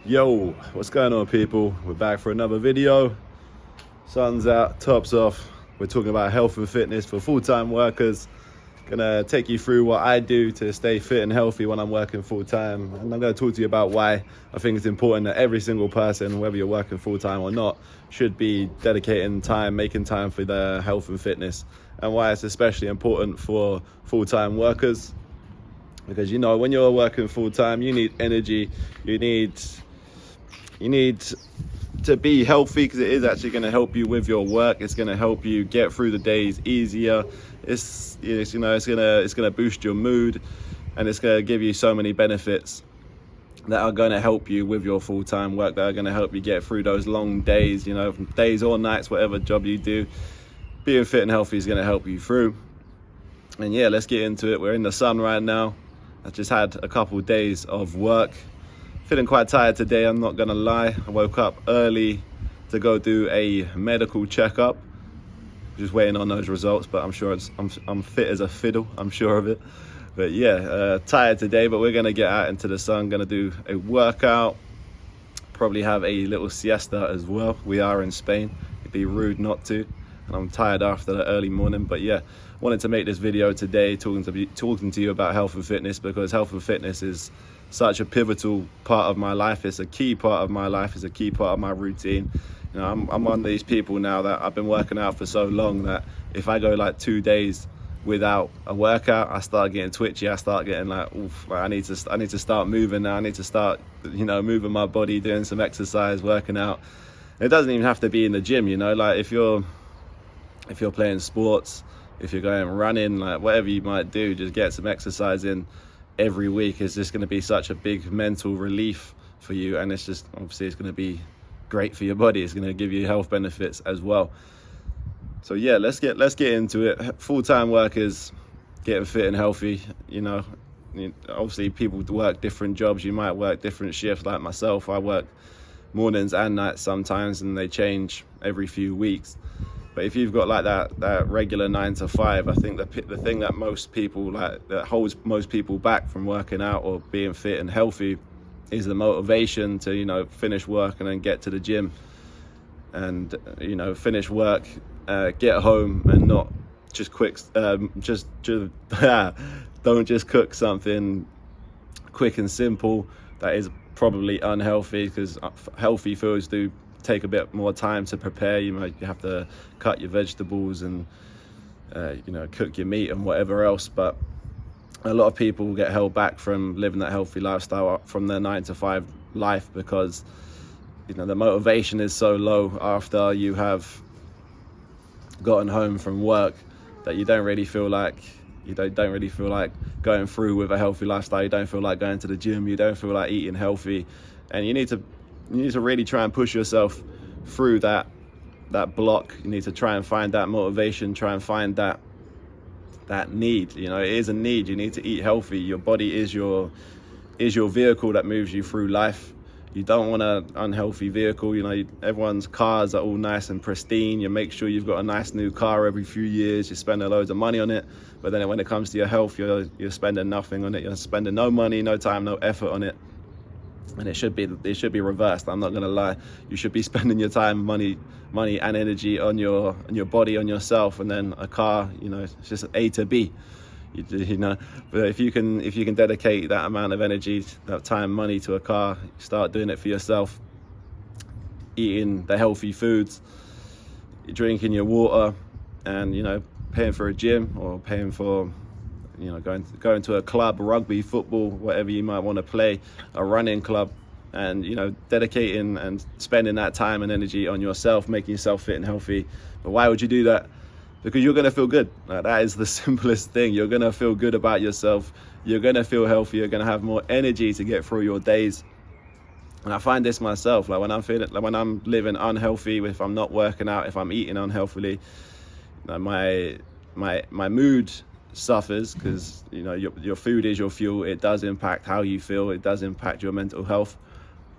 Yo, what's going on, people? We're back for another video. Sun's out, tops off. We're talking about health and fitness for full-time workers. Gonna take you through what I do to stay fit and healthy when I'm working full-time. And I'm gonna talk to you about why I think it's important that every single person, whether you're working full-time or not, should be dedicating time, making time for their health and fitness. And why it's especially important for full-time workers. Because, you know, when you're working full-time, you need energy, you need to be healthy, because it is actually going to help you with your work. It's going to help you get through the days easier. It's going to boost your mood, and it's going to give you so many benefits that are going to help you with your full-time work, that are going to help you get through those long days, you know, days or nights, whatever job you do. Being fit and healthy is going to help you through. And yeah, let's get into it. We're in the sun right now. I just had a couple of days of work. Feeling quite tired today, I'm not gonna lie. I woke up early to go do a medical checkup. Just waiting on those results, but I'm sure I'm fit as a fiddle, I'm sure of it. But yeah, tired today, but we're gonna get out into the sun, gonna do a workout, probably have a little siesta as well. We are in Spain, it'd be rude not to. And I'm tired after the early morning, but yeah, wanted to make this video today talking to you about health and fitness, because health and fitness is such a pivotal part of my life. It's a key part of my life. It's a key part of my routine. You know, I'm one of these people now that I've been working out for so long that if I go like 2 days without a workout, I start getting twitchy. I start getting like, oof, like I need to start moving now. I need to start, you know, moving my body, doing some exercise, working out. It doesn't even have to be in the gym, you know, like if you're playing sports, if you're going running, like whatever you might do, just get some exercise in every week. Is just going to be such a big mental relief for you, and it's just obviously it's going to be great for your body. It's going to give you health benefits as well. So yeah, let's get into it. Full-time workers getting fit and healthy, you know, obviously people work different jobs. You might work different shifts. Like myself, I work mornings and nights sometimes, and they change every few weeks. But if you've got like that regular 9 to 5, I think the thing that that holds most people back from working out or being fit and healthy is the motivation to, you know, finish work and then get to the gym, and you know, finish work, get home, and not just don't just cook something quick and simple that is probably unhealthy, because healthy foods do take a bit more time to prepare. You have to cut your vegetables and you know, cook your meat and whatever else. But a lot of people get held back from living that healthy lifestyle from their 9 to 5 life, because you know, the motivation is so low after you have gotten home from work that you don't really feel like going through with a healthy lifestyle. You don't feel like going to the gym. You don't feel like eating healthy, and you need to really try and push yourself through that block. You need to try and find that motivation, try and find that need. You know, it is a need. You need to eat healthy. Your body is your vehicle that moves you through life. You don't want an unhealthy vehicle. You know, everyone's cars are all nice and pristine. You make sure you've got a nice new car every few years. You spend loads of money on it, but then when it comes to your health, you're spending nothing on it. You're spending no money, no time, no effort on it. And it should be reversed. I'm not gonna lie. You should be spending your time, money and energy on your body, on yourself, and then a car, you know, it's just A to B. You know, but if you can dedicate that amount of energy, that time, money to a car, start doing it for yourself, eating the healthy foods, drinking your water, and you know, paying for a gym, or paying for, you know, going to a club, rugby, football, whatever you might want to play, a running club, and you know, dedicating and spending that time and energy on yourself, making yourself fit and healthy. But why would you do that? Because you're going to feel good. That is the simplest thing. You're going to feel good about yourself. You're going to feel healthy. You're going to have more energy to get through your days. And I find this myself, like when I'm living unhealthy, if I'm not working out, if I'm eating unhealthily, you know, my mood suffers, because you know, your food is your fuel. It does impact how you feel. It does impact your mental health.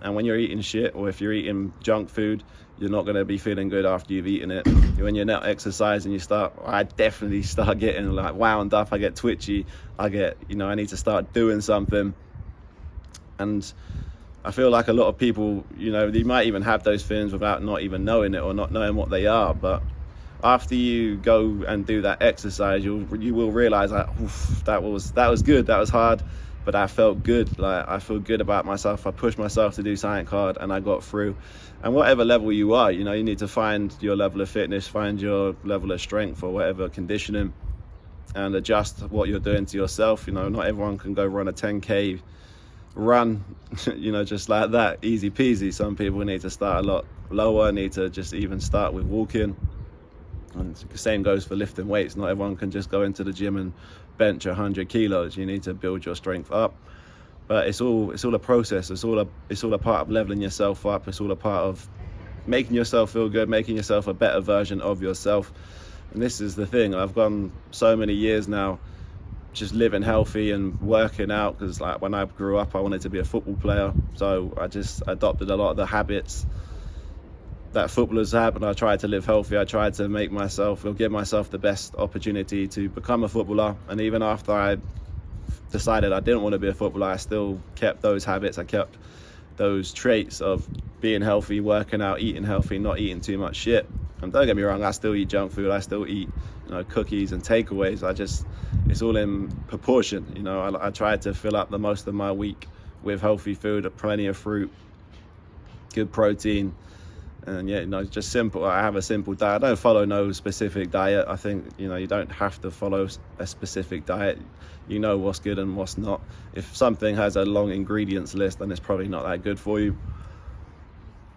And when you're eating shit, or if you're eating junk food, you're not going to be feeling good after you've eaten it. When you're not exercising, I definitely start getting like wound up. I get twitchy. I need to start doing something. And I feel like a lot of people, you know, they might even have those feelings without not even knowing it or not knowing what they are. But after you go and do that exercise, you will realize that that was good, that was hard, but I felt good. Like, I feel good about myself. I pushed myself to do something hard and I got through. And whatever level you are, you know, you need to find your level of fitness, find your level of strength or whatever conditioning, and adjust what you're doing to yourself. You know, not everyone can go run a 10K run, you know, just like that, easy peasy. Some people need to start a lot lower, need to just even start with walking. And the same goes for lifting weights. Not everyone can just go into the gym and bench 100 kilos. You need to build your strength up. But it's all a process. It's all a part of leveling yourself up. It's all a part of making yourself feel good, making yourself a better version of yourself. And this is the thing. I've gone so many years now just living healthy and working out, because like when I grew up I wanted to be a football player, so I just adopted a lot of the habits that footballers have, and I tried to live healthy. I tried to make myself or give myself the best opportunity to become a footballer. And even after I decided I didn't want to be a footballer, I still kept those habits. I kept those traits of being healthy, working out, eating healthy, not eating too much shit. And don't get me wrong, I still eat junk food. I still eat, you know, cookies and takeaways. It's all in proportion. You know, I try to fill up the most of my week with healthy food, plenty of fruit, good protein, and yeah, you know, just simple. I have a simple diet. I don't follow no specific diet. I think, you know, you don't have to follow a specific diet. You know what's good and what's not. If something has a long ingredients list, then it's probably not that good for you.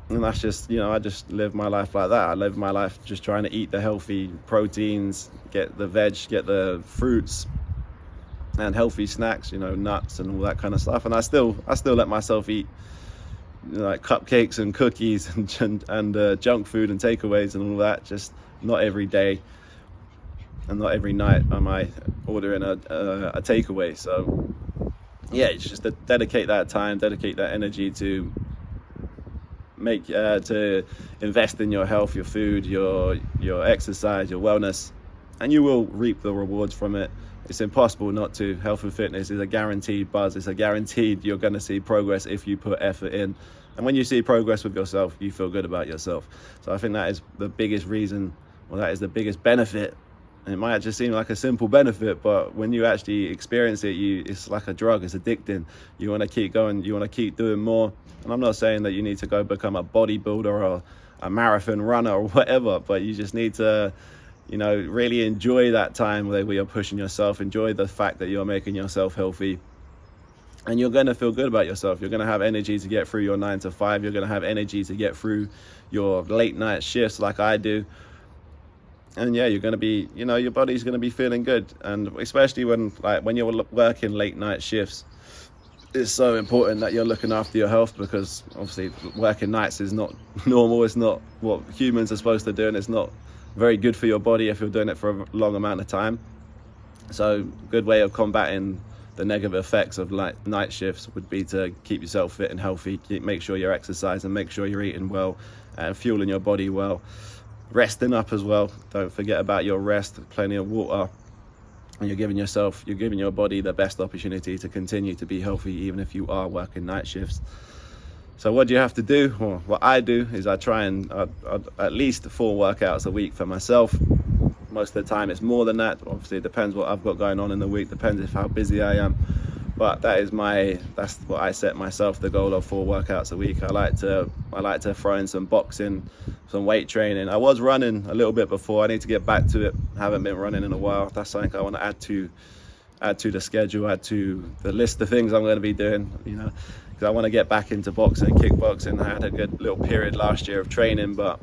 And that's just, you know, I just live my life like that. I live my life just trying to eat the healthy proteins, get the veg, get the fruits, and healthy snacks, you know, nuts and all that kind of stuff. And I still let myself eat, you know, like cupcakes and cookies and junk food and takeaways and all that. Just not every day, and not every night am I ordering a takeaway. So yeah, it's just to dedicate that time, dedicate that energy to to invest in your health, your food, your exercise, your wellness, and you will reap the rewards from it. It's impossible not to. Health and fitness is a guaranteed buzz. It's a guaranteed you're going to see progress if you put effort in. And when you see progress with yourself, you feel good about yourself. So I think that is the biggest reason, or that is the biggest benefit. And it might just seem like a simple benefit, but when you actually experience it, it's like a drug. It's addicting. You want to keep going. You want to keep doing more. And I'm not saying that you need to go become a bodybuilder or a marathon runner or whatever, but you just need to, you know, really enjoy that time where you're pushing yourself. Enjoy the fact that you're making yourself healthy, and you're going to feel good about yourself. You're going to have energy to get through your 9 to 5. You're going to have energy to get through your late night shifts like I do. And yeah, you're going to be, you know, your body's going to be feeling good. And especially when you're working late night shifts, it's so important that you're looking after your health, because obviously working nights is not normal. It's not what humans are supposed to do, and it's not very good for your body if you're doing it for a long amount of time. So a good way of combating the negative effects of night shifts would be to keep yourself fit and healthy, make sure you're exercising, make sure you're eating well and fueling your body well, resting up as well. Don't forget about your rest, plenty of water. And you're giving your body the best opportunity to continue to be healthy, even if you are working night shifts. So what do you have to do? Well, what I do is I try and at least 4 workouts a week for myself. Most of the time it's more than that. Obviously it depends what I've got going on in the week, depends how busy I am. But that's what I set myself, the goal of 4 workouts a week. I like to throw in some boxing, some weight training. I was running a little bit before. I need to get back to it. Haven't been running in a while. That's something I want to add to the schedule, add to the list of things I'm going to be doing, you know, because I want to get back into boxing, kickboxing. I had a good little period last year of training, but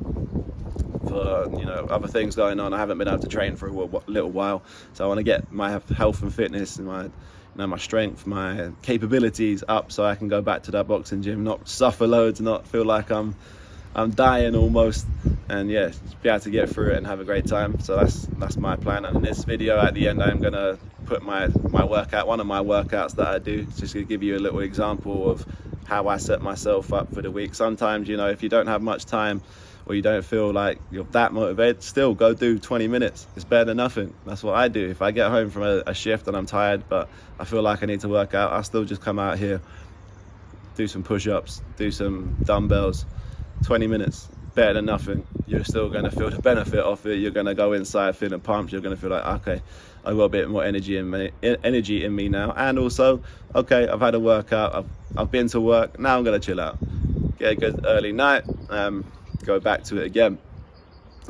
for, you know, other things going on, I haven't been able to train for a little while. So I want to get my health and fitness and my strength, my capabilities up, so I can go back to that boxing gym, not suffer loads, not feel like I'm dying almost, and yeah, just be able to get through it and have a great time. So that's my plan. And in this video at the end, I'm gonna put my workout, one of my workouts that I do, just to give you a little example of how I set myself up for the week. Sometimes, you know, if you don't have much time, or you don't feel like you're that motivated, still go do 20 minutes. It's better than nothing. That's what I do. If I get home from a shift and I'm tired, but I feel like I need to work out, I'll still just come out here do some push-ups, do some dumbbells. 20 minutes, better than nothing. You're still going to feel the benefit of it. You're going to go inside feeling pumped. You're going to feel like, okay, I've got a bit more energy in me now. And also, okay, I've had a workout, I've been to work, now I'm going to chill out, get a good early night, go back to it again.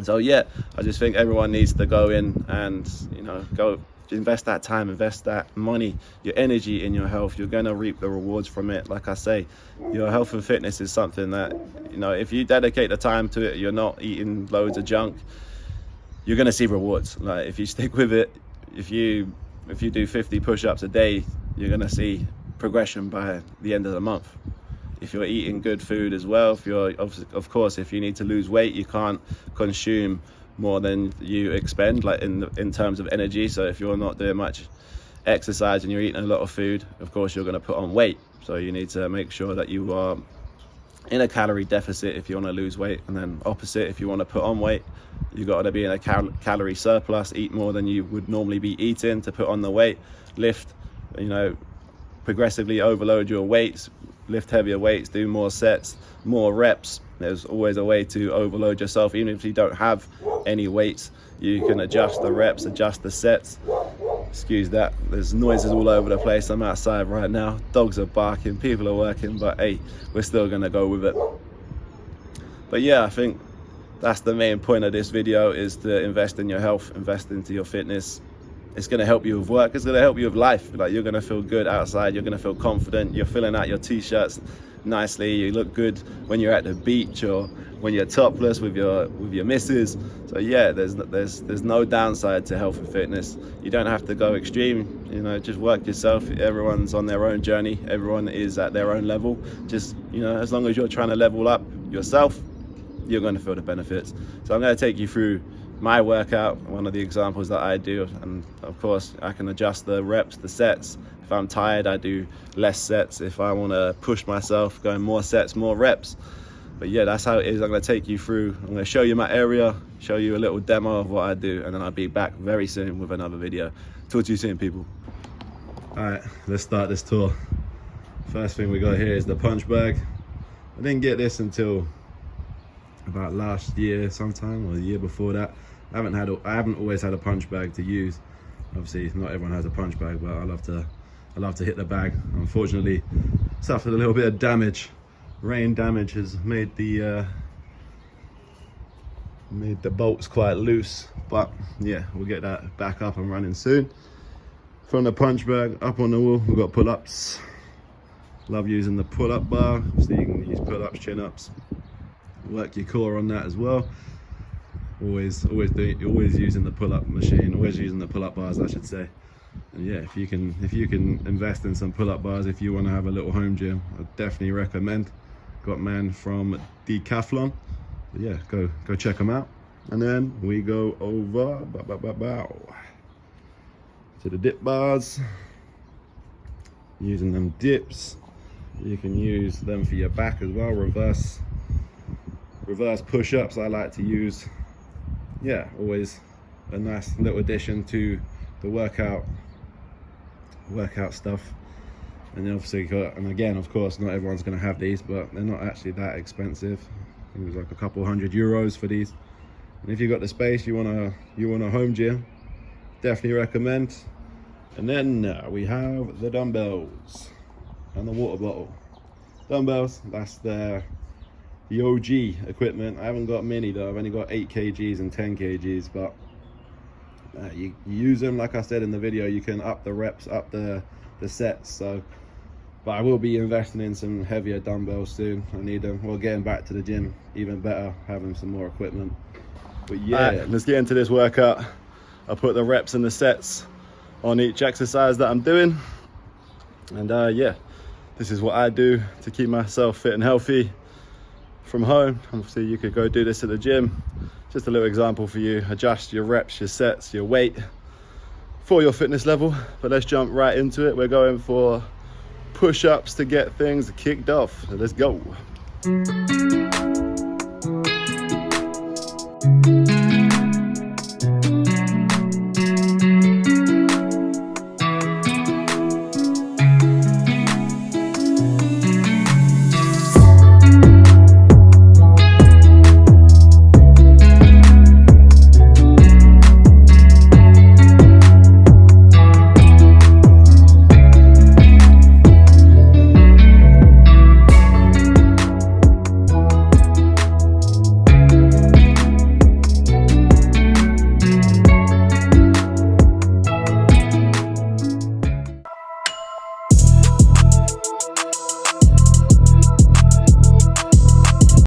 So yeah, I just think everyone needs to go in and, you know, go invest that time, invest that money, your energy in your health. You're going to reap the rewards from it. Like I say, your health and fitness is something that, you know, if you dedicate the time to it, you're not eating loads of junk, you're going to see rewards. Like if you stick with it, if you do 50 push-ups a day, you're going to see progression by the end of the month. If you're eating good food as well, if you're, of course, if you need to lose weight, you can't consume more than you expend, like in terms of energy. So if you're not doing much exercise and you're eating a lot of food, of course you're going to put on weight. So you need to make sure that you are in a calorie deficit if you want to lose weight, and then opposite, if you want to put on weight, you got to be in a calorie surplus, eat more than you would normally be eating to put on the weight. Lift, you know, progressively overload your weights, lift heavier weights, do more sets, more reps. There's always a way to overload yourself. Even if you don't have any weights, you can adjust the reps, adjust the sets. Excuse that, there's noises all over the place. I'm outside right now, dogs are barking, people are working, but hey, we're still gonna go with it. But yeah, I think that's the main point of this video, is to invest in your health, invest into your fitness. It's going to help you with work, it's going to help you with life. Like, you're going to feel good outside, you're going to feel confident, you're filling out your t-shirts nicely, you look good when you're at the beach or when you're topless with your missus. So yeah, there's no downside to health and fitness. You don't have to go extreme, you know, just work yourself. Everyone's on their own journey, everyone is at their own level. Just, you know, as long as you're trying to level up yourself, you're going to feel the benefits. So I'm going to take you through my workout, one of the examples that I do, and of course I can adjust the reps, the sets. If I'm tired, I do less sets. If I want to push myself, going more sets, more reps. But yeah, that's how it is. I'm going to take you through, I'm going to show you my area, show you a little demo of what I do, and then I'll be back very soon with another video. Talk to you soon, people. All right, let's start this tour. First thing we got here is the punch bag. I didn't get this until about last year sometime, or the year before that. I haven't always had a punch bag to use. Obviously not everyone has a punch bag, but I love to hit the bag. Unfortunately, suffered a little bit of damage. Rain damage has made the bolts quite loose, but yeah, we'll get that back up and running soon. From the punch bag up on the wall, we've got pull-ups. Love using the pull-up bar, so you can use pull-ups, chin-ups, work your core on that as well. Always using the pull-up machine, always using the pull-up bars, I should say. And yeah, if you can invest in some pull-up bars, if you want to have a little home gym, I definitely recommend. Got man from Decathlon. But yeah, go check them out. And then we go over to the dip bars. Using them dips, you can use them for your back as well. Reverse push-ups I like to use. Yeah, always a nice little addition to the workout stuff. And then obviously and again, of course, not everyone's going to have these, but they're not actually that expensive. I think it was like a couple €100 for these. And if you've got the space, you want a home gym, definitely recommend. And then we have the dumbbells and the water bottle. Dumbbells, that's the OG equipment. I haven't got many though. I've only got 8 kgs and 10 kgs, but you use them, like I said in the video, you can up the reps, up the sets. So, but I will be investing in some heavier dumbbells soon. I need them. Well, getting back to the gym, even better, having some more equipment. But yeah, let's get into this workout. I'll put the reps and the sets on each exercise that I'm doing. And yeah, this is what I do to keep myself fit and healthy from home. Obviously you could go do this at the gym. Just a little example for you. Adjust your reps, your sets, your weight for your fitness level. But let's jump right into it. We're going for push-ups to get things kicked off. So let's go.